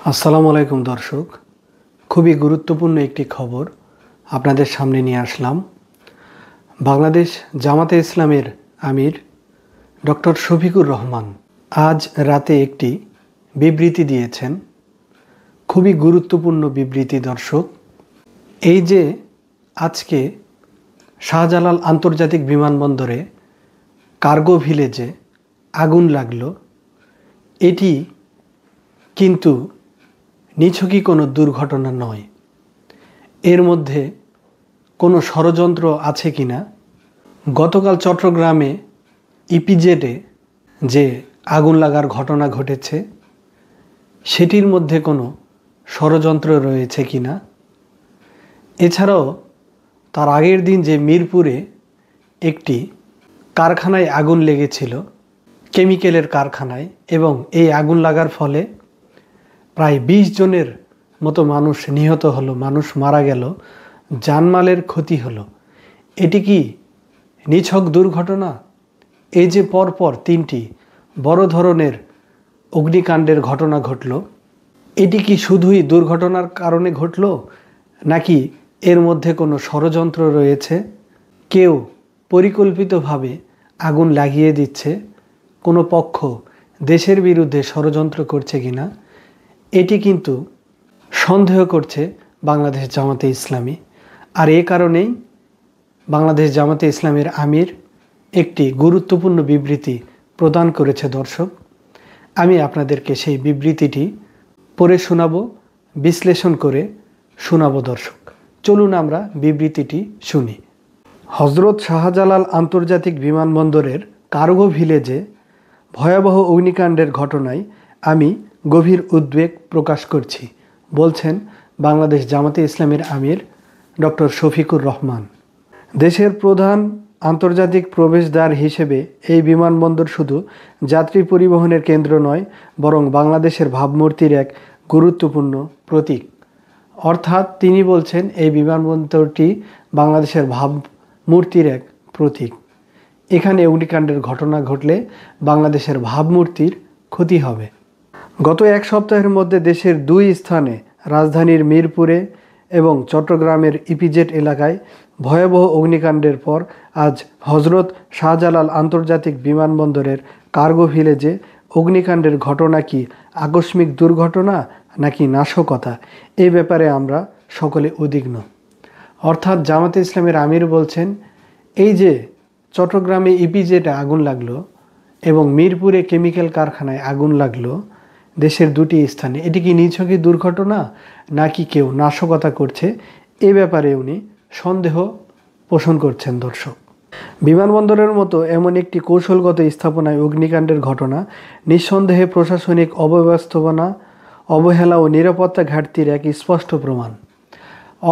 আসসালামু আলাইকুম দর্শক, খুবই গুরুত্বপূর্ণ একটি খবর আপনাদের সামনে নিয়ে আসলাম। বাংলাদেশ জামাতে ইসলামের আমির ডক্টর শফিকুর রহমান আজ রাতে একটি বিবৃতি দিয়েছেন। খুবই গুরুত্বপূর্ণ বিবৃতি দর্শক। এই যে আজকে শাহজালাল আন্তর্জাতিক বিমানবন্দরে কার্গো ভিলেজে আগুন লাগলো, এটি কিন্তু নিছকই কোনো দুর্ঘটনা নয়। এর মধ্যে কোনো ষড়যন্ত্র আছে কিনা, গতকাল চট্টগ্রামে ইপিজেডে যে আগুন লাগার ঘটনা ঘটেছে সেটির মধ্যে কোনো ষড়যন্ত্র রয়েছে কিনা, এছাড়াও তার আগের দিন যে মিরপুরে একটি কারখানায় আগুন লেগেছিল, কেমিক্যালের কারখানায়, এবং এই আগুন লাগার ফলে প্রায় 20 জনের মতো মানুষ নিহত হলো, মানুষ মারা গেল, জানমালের ক্ষতি হলো। এটি কি নিছক দুর্ঘটনা? এই যে পরপর 3টি বড় ধরনের অগ্নিকাণ্ডের ঘটনা ঘটল, এটি কি শুধুই দুর্ঘটনার কারণে ঘটল, নাকি এর মধ্যে কোনো ষড়যন্ত্র রয়েছে? কেউ পরিকল্পিতভাবে আগুন লাগিয়ে দিচ্ছে, কোনো পক্ষ দেশের বিরুদ্ধে ষড়যন্ত্র করছে কিনা, এটি কিন্তু সন্দেহ করছে বাংলাদেশ জামাতে ইসলামী। আর এই কারণেই বাংলাদেশ জামাতে ইসলামের আমির একটি গুরুত্বপূর্ণ বিবৃতি প্রদান করেছে দর্শক। আমি আপনাদেরকে সেই বিবৃতিটি পড়ে শোনাবো, বিশ্লেষণ করে শোনাবো দর্শক। চলুন আমরা বিবৃতিটি শুনি। হজরত শাহজালাল আন্তর্জাতিক বিমানবন্দরের কার্গো ভিলেজে ভয়াবহ অগ্নিকাণ্ডের ঘটনায় আমি গভীর উদ্বেগ প্রকাশ করছি, বলছেন বাংলাদেশ জামাতে ইসলামের আমির ডক্টর শফিকুর রহমান। দেশের প্রধান আন্তর্জাতিক প্রবেশদ্বার হিসেবে এই বিমানবন্দর শুধু যাত্রী পরিবহনের কেন্দ্র নয়, বরং বাংলাদেশের ভাবমূর্তির এক গুরুত্বপূর্ণ প্রতীক। অর্থাৎ তিনি বলছেন এই বিমানবন্দরটি বাংলাদেশের ভাবমূর্তির এক প্রতীক। এখানে অগ্নিকাণ্ডের ঘটনা ঘটলে বাংলাদেশের ভাবমূর্তির ক্ষতি হবে। গত এক সপ্তাহের মধ্যে দেশের 2 স্থানে, রাজধানীর মিরপুরে এবং চট্টগ্রামের ইপিজেড এলাকায় ভয়াবহ অগ্নিকাণ্ডের পর আজ হজরত শাহজালাল আন্তর্জাতিক বিমানবন্দরের কার্গো ভিলেজে অগ্নিকাণ্ডের ঘটনা কি আকস্মিক দুর্ঘটনা নাকি নাশকতা, এই ব্যাপারে আমরা সকলে উদ্বিগ্ন। অর্থাৎ জামাতে ইসলামের আমির বলছেন, এই যে চট্টগ্রামে ইপিজেডে আগুন লাগলো এবং মিরপুরে কেমিক্যাল কারখানায় আগুন লাগলো, দেশের 2টি স্থানে, এটি কি নিছকই দুর্ঘটনা নাকি কেউ নাশকতা করছে, এ ব্যাপারে উনি সন্দেহ পোষণ করছেন দর্শক। বিমানবন্দরের মতো এমন একটি কৌশলগত স্থাপনায় অগ্নিকাণ্ডের ঘটনা নিঃসন্দেহে প্রশাসনিক অব্যবস্থাপনা, অবহেলা ও নিরাপত্তা ঘাটতির এক স্পষ্ট প্রমাণ।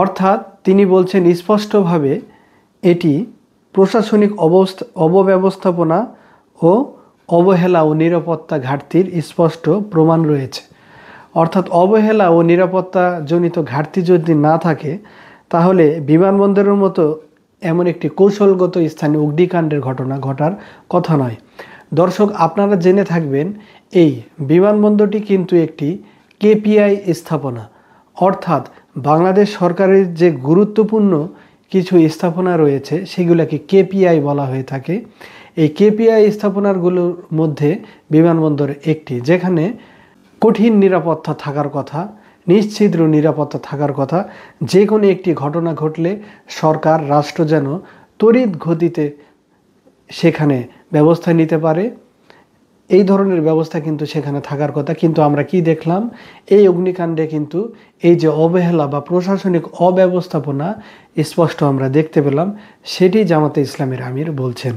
অর্থাৎ তিনি বলছেন স্পষ্টভাবে এটি প্রশাসনিক অব্যবস্থাপনা ও অবহেলা ও নিরাপত্তা ঘাটতির স্পষ্ট প্রমাণ রয়েছে। অর্থাৎ অবহেলা ও নিরাপত্তাজনিত ঘাটতি যদি না থাকে, তাহলে বিমানবন্দরের মতো এমন একটি কৌশলগত স্থানে অগ্নিকাণ্ডের ঘটনা ঘটার কথা নয়। দর্শক, আপনারা জেনে থাকবেন এই বিমানবন্দরটি কিন্তু একটি কেপিআই স্থাপনা। অর্থাৎ বাংলাদেশ সরকারের যে গুরুত্বপূর্ণ কিছু স্থাপনা রয়েছে সেগুলোকে কেপিআই বলা হয়ে থাকে। এই কেপিআই স্থাপনাগুলোর মধ্যে বিমানবন্দর একটি, যেখানে কঠিন নিরাপত্তা থাকার কথা, নিশ্ছিদ্র নিরাপত্তা থাকার কথা। যে কোনো একটি ঘটনা ঘটলে সরকার, রাষ্ট্র যেন তড়িৎ গতিতে সেখানে ব্যবস্থা নিতে পারে, এই ধরনের ব্যবস্থা কিন্তু সেখানে থাকার কথা। কিন্তু আমরা কি দেখলাম, এই অগ্নিকাণ্ডে কিন্তু এই যে অবহেলা বা প্রশাসনিক অব্যবস্থাপনা স্পষ্ট আমরা দেখতে পেলাম, সেটি জামাতে ইসলামের আমির বলছেন।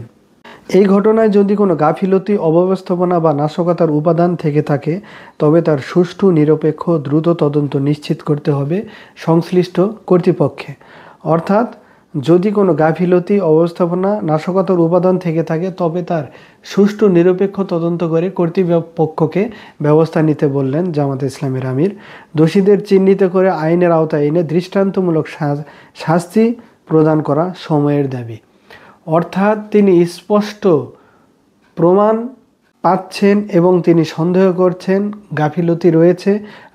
এই ঘটনায় যদি কোনো গাফিলতি, অব্যবস্থাপনা বা নাশকতার উপাদান থেকে থাকে, তবে তার সুষ্ঠু, নিরপেক্ষ, দ্রুত তদন্ত নিশ্চিত করতে হবে সংশ্লিষ্ট কর্তৃপক্ষে। অর্থাৎ যদি কোনো গাফিলতি, অব্যবস্থাপনা, নাশকতার উপাদান থেকে থাকে, তবে তার সুষ্ঠু, নিরপেক্ষ তদন্ত করে কর্তৃপক্ষকে ব্যবস্থা নিতে বললেন জামাতে ইসলামের আমির। দোষীদের চিহ্নিত করে আইনের আওতায় এনে দৃষ্টান্তমূলক শাস্তি প্রদান করা সময়ের দাবি। অর্থাৎ তিনি স্পষ্ট প্রমাণ পাচ্ছেন এবং তিনি সন্দেহ করছেন গাফিলতি রয়েছে,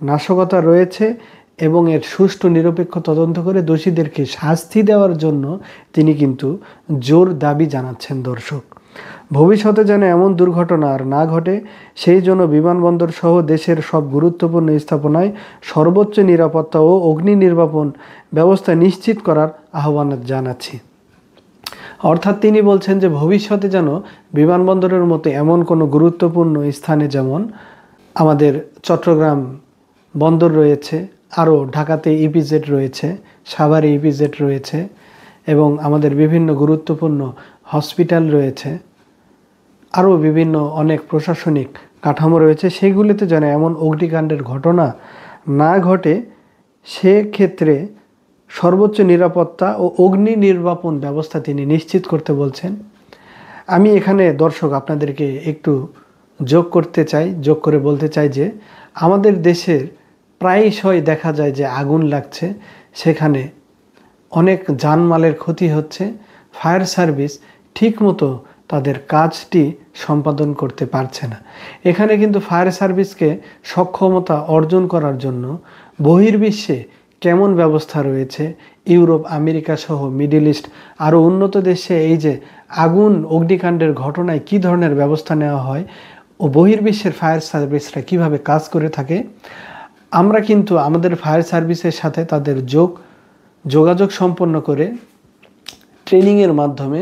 নাশকতা রয়েছে এবং এর সুষ্ঠু নিরপেক্ষ তদন্ত করে দোষীদেরকে শাস্তি দেওয়ার জন্য তিনি কিন্তু জোর দাবি জানাচ্ছেন। দর্শক, ভবিষ্যতে যেন এমন দুর্ঘটনা আর না ঘটে সেই জন্য বিমানবন্দর সহ দেশের সব গুরুত্বপূর্ণ স্থাপনায় সর্বোচ্চ নিরাপত্তা ও অগ্নি নির্বাপন ব্যবস্থা নিশ্চিত করার আহ্বান জানাচ্ছি। অর্থাৎ তিনি বলছেন যে ভবিষ্যতে যেন বিমানবন্দরের মতো এমন কোনো গুরুত্বপূর্ণ স্থানে, যেমন আমাদের চট্টগ্রাম বন্দর রয়েছে, আরও ঢাকাতে ইপিজেড রয়েছে, সাভারে ইপিজেড রয়েছে এবং আমাদের বিভিন্ন গুরুত্বপূর্ণ হসপিটাল রয়েছে, আরও বিভিন্ন অনেক প্রশাসনিক কাঠামো রয়েছে, সেগুলিতে যেন এমন অগ্নিকাণ্ডের ঘটনা না ঘটে সেক্ষেত্রে সর্বোচ্চ নিরাপত্তা ও অগ্নি নির্বাপন ব্যবস্থা তিনি নিশ্চিত করতে বলছেন। আমি এখানে দর্শক আপনাদেরকে একটু যোগ করে বলতে চাই যে আমাদের দেশের প্রায়শই দেখা যায় যে আগুন লাগছে, সেখানে অনেক জানমালের ক্ষতি হচ্ছে, ফায়ার সার্ভিস ঠিকমতো তাদের কাজটি সম্পাদন করতে পারছে না। এখানে কিন্তু ফায়ার সার্ভিসকে সক্ষমতা অর্জন করার জন্য বহির্বিশ্বে কেমন ব্যবস্থা রয়েছে, ইউরোপ, আমেরিকা সহ মিডল ইস্ট আরও উন্নত দেশে এই যে আগুন অগ্নিকাণ্ডের ঘটনায় কী ধরনের ব্যবস্থা নেওয়া হয় ও বহির্বিশ্বের ফায়ার সার্ভিসরা কিভাবে কাজ করে থাকে, আমরা কিন্তু আমাদের ফায়ার সার্ভিসের সাথে তাদের যোগাযোগ সম্পন্ন করে ট্রেনিংয়ের মাধ্যমে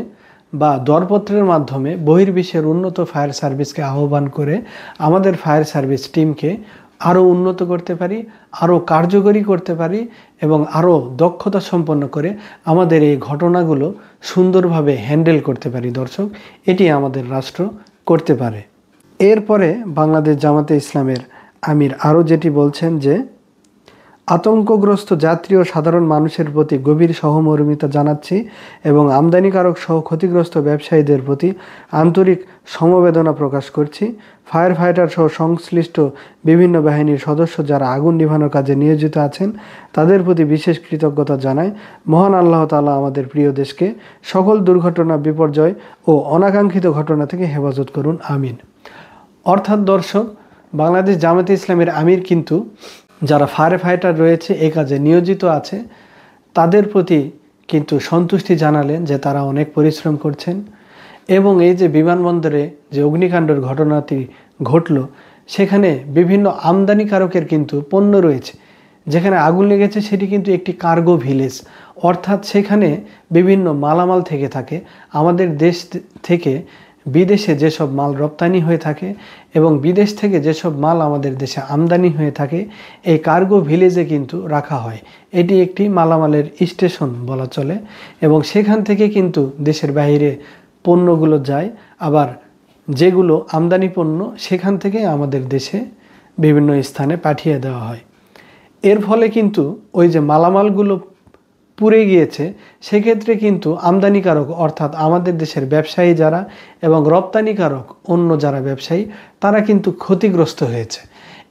বা দরপত্রের মাধ্যমে বহির্বিশ্বের উন্নত ফায়ার সার্ভিসকে আহ্বান করে আমাদের ফায়ার সার্ভিস টিমকে আরও উন্নত করতে পারি, আরও কার্যকরী করতে পারি এবং আরও দক্ষতা সম্পন্ন করে আমাদের এই ঘটনাগুলো সুন্দরভাবে হ্যান্ডেল করতে পারি। দর্শক, এটি আমাদের রাষ্ট্র করতে পারে। এরপরে বাংলাদেশ জামাতে ইসলামের আমির আরও যেটি বলছেন যে আতঙ্কগ্রস্ত যাত্রী ও সাধারণ মানুষের প্রতি গভীর সহমর্মিতা জানাচ্ছি এবং আমদানিকারক সহ ক্ষতিগ্রস্ত ব্যবসায়ীদের প্রতি আন্তরিক সমবেদনা প্রকাশ করছি। ফায়ার ফাইটার সহ সংশ্লিষ্ট বিভিন্ন বাহিনীর সদস্য যারা আগুন নিভানোর কাজে নিয়োজিত আছেন তাদের প্রতি বিশেষ কৃতজ্ঞতা জানাই। মহান আল্লাহ তাআলা আমাদের প্রিয় দেশকে সকল দুর্ঘটনা, বিপর্যয় ও অনাকাঙ্ক্ষিত ঘটনা থেকে হেফাজত করুন, আমিন। অর্থাৎ দর্শক, বাংলাদেশ জামাতে ইসলামের আমির কিন্তু যারা ফায়ার ফাইটার রয়েছে এই কাজে নিয়োজিত আছে তাদের প্রতি কিন্তু সন্তুষ্টি জানালেন যে তারা অনেক পরিশ্রম করছেন এবং এই যে বিমানবন্দরে যে অগ্নিকাণ্ডের ঘটনাটি ঘটল সেখানে বিভিন্ন আমদানিকারকের কিন্তু পণ্য রয়েছে। যেখানে আগুন লেগেছে সেটি কিন্তু একটি কার্গো ভিলেজ, অর্থাৎ সেখানে বিভিন্ন মালামাল থেকে থাকে। আমাদের দেশ থেকে বিদেশে যেসব মাল রপ্তানি হয়ে থাকে এবং বিদেশ থেকে যেসব মাল আমাদের দেশে আমদানি হয়ে থাকে এই কার্গো ভিলেজে কিন্তু রাখা হয়। এটি একটি মালামালের স্টেশন বলা চলে এবং সেখান থেকে কিন্তু দেশের বাইরে পণ্যগুলো যায়, আবার যেগুলো আমদানি পণ্য সেখান থেকে আমাদের দেশে বিভিন্ন স্থানে পাঠিয়ে দেওয়া হয়। এর ফলে কিন্তু ওই যে মালামালগুলো পুড়ে গিয়েছে সেক্ষেত্রে কিন্তু আমদানিকারক অর্থাৎ আমাদের দেশের ব্যবসায়ী যারা এবং রপ্তানিকারক অন্য যারা ব্যবসায়ী তারা কিন্তু ক্ষতিগ্রস্ত হয়েছে।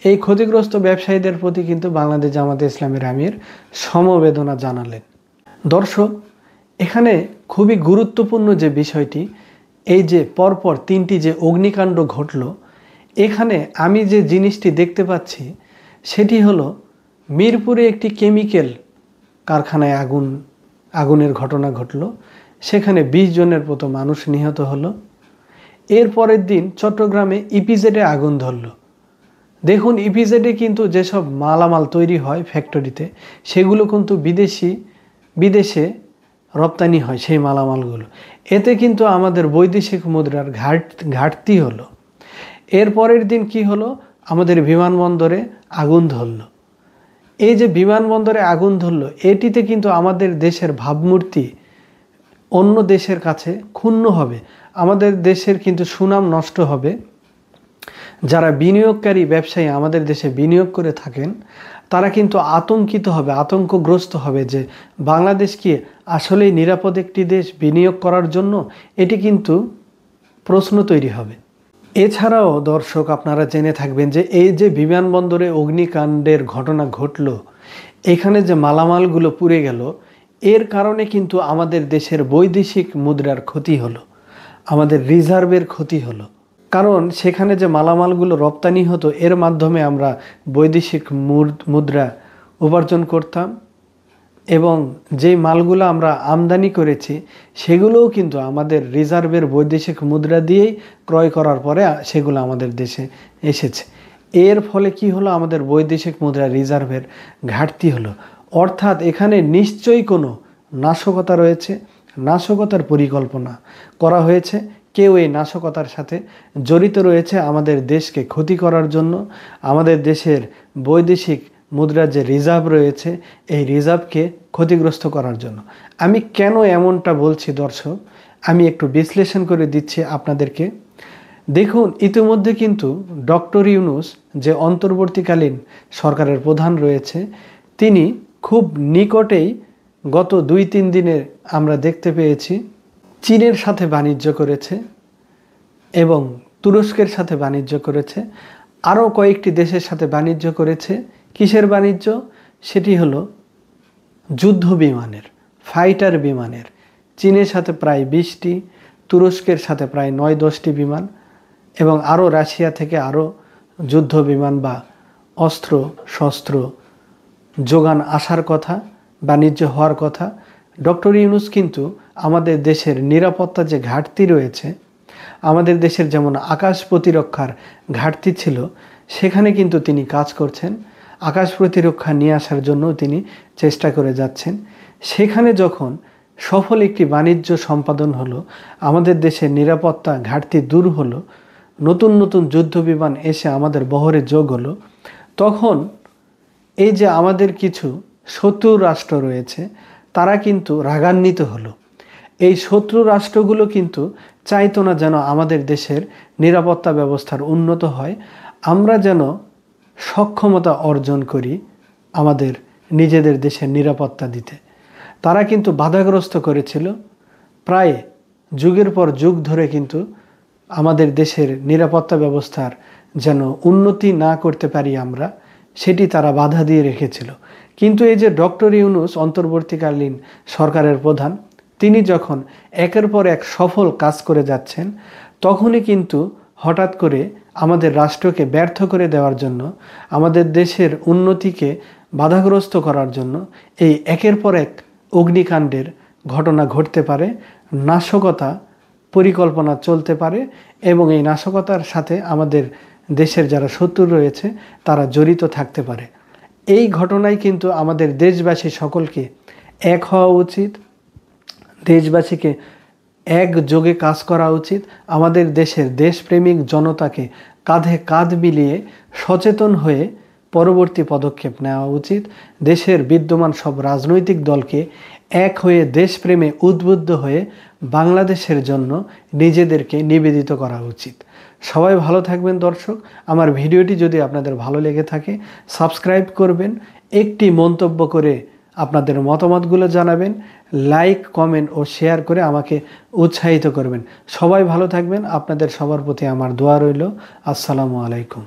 এই ক্ষতিগ্রস্ত ব্যবসায়ীদের প্রতি কিন্তু বাংলাদেশ জামাতে ইসলামের আমির সমবেদনা জানালেন। দর্শক, এখানে খুবই গুরুত্বপূর্ণ যে বিষয়টি, এই যে পরপর তিনটি যে অগ্নিকাণ্ড ঘটল, এখানে আমি যে জিনিসটি দেখতে পাচ্ছি সেটি হলো মিরপুরে একটি কেমিক্যাল কারখানায় আগুনের ঘটনা ঘটল, সেখানে 20 জনের মতো মানুষ নিহত হলো। এর পরের দিন চট্টগ্রামে ইপিজেডে আগুন ধরল। দেখুন, ইপিজেডে কিন্তু যেসব মালামাল তৈরি হয় ফ্যাক্টরিতে সেগুলো কিন্তু বিদেশে রপ্তানি হয় সেই মালামালগুলো। এতে কিন্তু আমাদের বৈদেশিক মুদ্রার ঘাটতি হলো। এর পরের দিন কি হলো, আমাদের বিমানবন্দরে আগুন ধরল। এই যে বিমানবন্দরে আগুন ধরল এটিতে কিন্তু আমাদের দেশের ভাবমূর্তি অন্য দেশের কাছে ক্ষুণ্ণ হবে, আমাদের দেশের কিন্তু সুনাম নষ্ট হবে। যারা বিনিয়োগকারী ব্যবসায়ী আমাদের দেশে বিনিয়োগ করে থাকেন তারা কিন্তু আতঙ্কিত হবে, আতঙ্কগ্রস্ত হবে যে বাংলাদেশ কি আসলেই নিরাপদ একটি দেশ বিনিয়োগ করার জন্য, এটি কিন্তু প্রশ্ন তৈরি হবে। এছাড়াও দর্শক, আপনারা জেনে থাকবেন যে এই যে বিমানবন্দরে অগ্নিকাণ্ডের ঘটনা ঘটল, এখানে যে মালামালগুলো পুড়ে গেল, এর কারণে কিন্তু আমাদের দেশের বৈদেশিক মুদ্রার ক্ষতি হলো, আমাদের রিজার্ভের ক্ষতি হলো। কারণ সেখানে যে মালামালগুলো রপ্তানি হতো এর মাধ্যমে আমরা বৈদেশিক মুদ্রা উপার্জন করতাম, এবং যেই মালগুলো আমরা আমদানি করেছি সেগুলোও কিন্তু আমাদের রিজার্ভের বৈদেশিক মুদ্রা দিয়েই ক্রয় করার পরে সেগুলো আমাদের দেশে এসেছে। এর ফলে কি হলো, আমাদের বৈদেশিক মুদ্রা রিজার্ভের ঘাটতি হলো। অর্থাৎ এখানে নিশ্চয়ই কোনো নাশকতা রয়েছে, নাশকতার পরিকল্পনা করা হয়েছে। কেউ এই নাশকতার সাথে জড়িত রয়েছে আমাদের দেশকে ক্ষতি করার জন্য, আমাদের দেশের বৈদেশিক মুদ্রার যে রিজার্ভ রয়েছে এই রিজার্ভকে ক্ষতিগ্রস্ত করার জন্য। আমি কেন এমনটা বলছি দর্শক, আমি একটু বিশ্লেষণ করে দিচ্ছি আপনাদেরকে। দেখুন, ইতিমধ্যে কিন্তু ডক্টর ইউনূস যে অন্তর্বর্তীকালীন সরকারের প্রধান রয়েছে, তিনি খুব নিকটেই গত 2-3 দিনে আমরা দেখতে পেয়েছি চীনের সাথে বাণিজ্য করেছে এবং তুরস্কের সাথে বাণিজ্য করেছে, আরও কয়েকটি দেশের সাথে বাণিজ্য করেছে। কিসের বাণিজ্য? সেটি হলো যুদ্ধ বিমানের, ফাইটার বিমানের। চীনের সাথে প্রায় 20টি, তুরস্কের সাথে প্রায় 9-10টি বিমান, এবং আরও রাশিয়া থেকে আরও যুদ্ধ বিমান বা অস্ত্র শস্ত্র যোগান আসার কথা, বাণিজ্য হওয়ার কথা। ডক্টর ইউনূস কিন্তু আমাদের দেশের নিরাপত্তা যে ঘাটতি রয়েছে, আমাদের দেশের যেমন আকাশ প্রতিরক্ষার ঘাটতি ছিল, সেখানে কিন্তু তিনি কাজ করছেন। আকাশ প্রতিরক্ষা নিয়ে আসার জন্য তিনি চেষ্টা করে যাচ্ছেন। সেখানে যখন সফল একটি বাণিজ্য সম্পাদন হলো, আমাদের দেশের নিরাপত্তা ঘাটতি দূর হলো, নতুন নতুন যুদ্ধ বিমান এসে আমাদের বহরে যোগ হলো, তখন এই যে আমাদের কিছু শত্রু রাষ্ট্র রয়েছে তারা কিন্তু রাগান্বিত হলো। এই শত্রু রাষ্ট্রগুলো কিন্তু চাইতো না যেন আমাদের দেশের নিরাপত্তা ব্যবস্থার উন্নত হয়, আমরা যেন সক্ষমতা অর্জন করি আমাদের নিজেদের দেশের নিরাপত্তা দিতে। তারা কিন্তু বাধাগ্রস্ত করেছিল। প্রায় যুগের পর যুগ ধরে কিন্তু আমাদের দেশের নিরাপত্তা ব্যবস্থার যেন উন্নতি না করতে পারি আমরা, সেটি তারা বাধা দিয়ে রেখেছিল। কিন্তু এই যে ডক্টর ইউনূস অন্তর্বর্তীকালীন সরকারের প্রধান, তিনি যখন একের পর এক সফল কাজ করে যাচ্ছেন, তখনই কিন্তু হঠাৎ করে আমাদের রাষ্ট্রকে ব্যর্থ করে দেওয়ার জন্য, আমাদের দেশের উন্নতিকে বাধাগ্রস্ত করার জন্য এই একের পর এক অগ্নিকাণ্ডের ঘটনা ঘটতে পারে, নাশকতা পরিকল্পনা চলতে পারে, এবং এই নাশকতার সাথে আমাদের দেশের যারা শত্রু রয়েছে তারা জড়িত থাকতে পারে। এই ঘটনায় কিন্তু আমাদের দেশবাসী সকলকে এক হওয়া উচিত, দেশবাসীকে একযোগে কাজ করা উচিত। আমাদের দেশের দেশপ্রেমিক জনতাকে কাঁধে কাঁধ মিলিয়ে সচেতন হয়ে পরবর্তী পদক্ষেপ নেওয়া উচিত। দেশের বিদ্যমান সব রাজনৈতিক দলকে এক হয়ে দেশপ্রেমে উদ্বুদ্ধ হয়ে বাংলাদেশের জন্য নিজেদেরকে নিবেদিত করা উচিত। সবাই ভালো থাকবেন দর্শক। আমার ভিডিওটি যদি আপনাদের ভালো লেগে থাকে সাবস্ক্রাইব করবেন, একটি মন্তব্য করে আপনাদের মতামতগুলো জানাবেন, লাইক কমেন্ট ও শেয়ার করে আমাকে উৎসাহিত করবেন। সবাই ভালো থাকবেন, আপনাদের সবার প্রতি আমার দোয়া রইল। আসসালামু আলাইকুম।